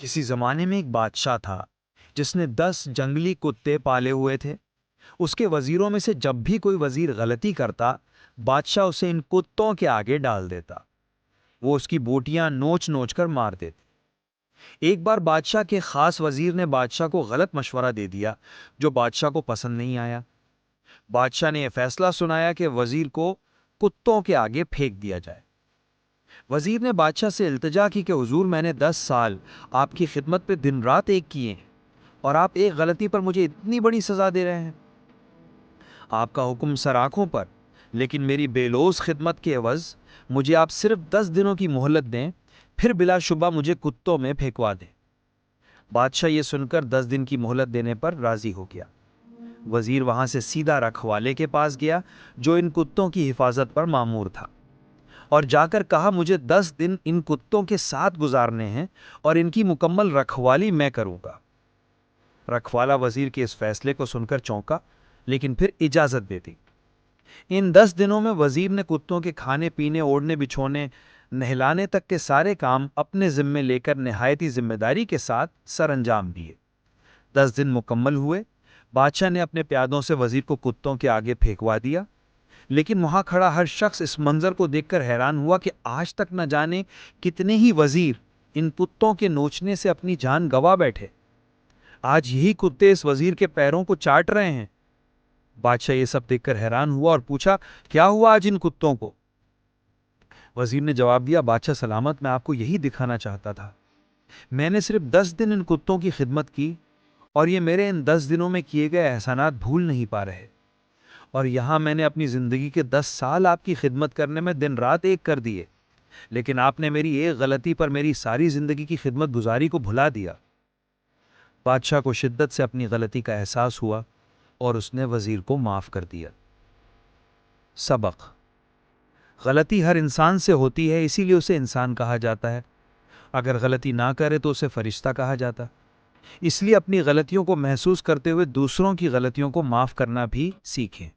کسی زمانے میں ایک بادشاہ تھا جس نے 10 جنگلی کتے پالے ہوئے تھے۔ اس کے وزیروں میں سے جب بھی کوئی وزیر غلطی کرتا، بادشاہ اسے ان کتوں کے آگے ڈال دیتا۔ وہ اس کی بوٹیاں نوچ نوچ کر مار دیتے۔ ایک بار بادشاہ کے خاص وزیر نے بادشاہ کو غلط مشورہ دے دیا جو بادشاہ کو پسند نہیں آیا۔ بادشاہ نے یہ فیصلہ سنایا کہ وزیر کو کتوں کے آگے پھینک دیا جائے۔ وزیر نے بادشاہ سے التجا کی کہ حضور، میں نے 10 سال آپ کی خدمت پہ دن رات ایک کیے ہیں اور آپ ایک غلطی پر مجھے اتنی بڑی سزا دے رہے ہیں۔ آپ کا حکم سر آنکھوں پر، لیکن میری بے لوث خدمت کے عوض مجھے آپ صرف 10 دنوں کی مہلت دیں، پھر بلا شبہ مجھے کتوں میں پھینکوا دیں۔ بادشاہ یہ سن کر 10 دن کی مہلت دینے پر راضی ہو گیا۔ وزیر وہاں سے سیدھا رکھوالے کے پاس گیا جو ان کتوں کی حفاظت پر مامور تھا، اور جا کر کہا، مجھے 10 دن ان کتوں کے ساتھ گزارنے ہیں اور ان کی مکمل رکھوالی میں کروں گا۔ رکھوالا وزیر کے اس فیصلے کو سن کر چونکا، لیکن پھر اجازت دے دی۔ ان 10 دنوں میں وزیر نے کتوں کے کھانے پینے، اوڑھنے بچھونے، نہلانے تک کے سارے کام اپنے ذمے لے کر نہایتی ذمہ داری کے ساتھ سر انجام دیے۔ 10 دن مکمل ہوئے، بادشاہ نے اپنے پیادوں سے وزیر کو کتوں کے آگے پھینکوا دیا، لیکن وہاں کھڑا ہر شخص اس منظر کو دیکھ کر حیران ہوا کہ آج تک نہ جانے کتنے ہی وزیر ان کتوں کے نوچنے سے اپنی جان گوا بیٹھے۔ آج یہی کتے اس وزیر کے پیروں کو چاٹ رہے ہیں۔ بادشاہ یہ سب دیکھ کر حیران ہوا اور پوچھا، کیا ہوا آج ان کتوں کو؟ وزیر نے جواب دیا، بادشاہ سلامت، میں آپ کو یہی دکھانا چاہتا تھا۔ میں نے صرف 10 دن ان کتوں کی خدمت کی اور یہ میرے ان 10 دنوں میں کیے گئے احسانات بھول نہیں پا رہے، اور یہاں میں نے اپنی زندگی کے 10 سال آپ کی خدمت کرنے میں دن رات ایک کر دیے، لیکن آپ نے میری ایک غلطی پر میری ساری زندگی کی خدمت گزاری کو بھلا دیا۔ بادشاہ کو شدت سے اپنی غلطی کا احساس ہوا اور اس نے وزیر کو معاف کر دیا۔ سبق: غلطی ہر انسان سے ہوتی ہے، اسی لیے اسے انسان کہا جاتا ہے۔ اگر غلطی نہ کرے تو اسے فرشتہ کہا جاتا۔ اس لیے اپنی غلطیوں کو محسوس کرتے ہوئے دوسروں کی غلطیوں کو معاف کرنا بھی سیکھیں۔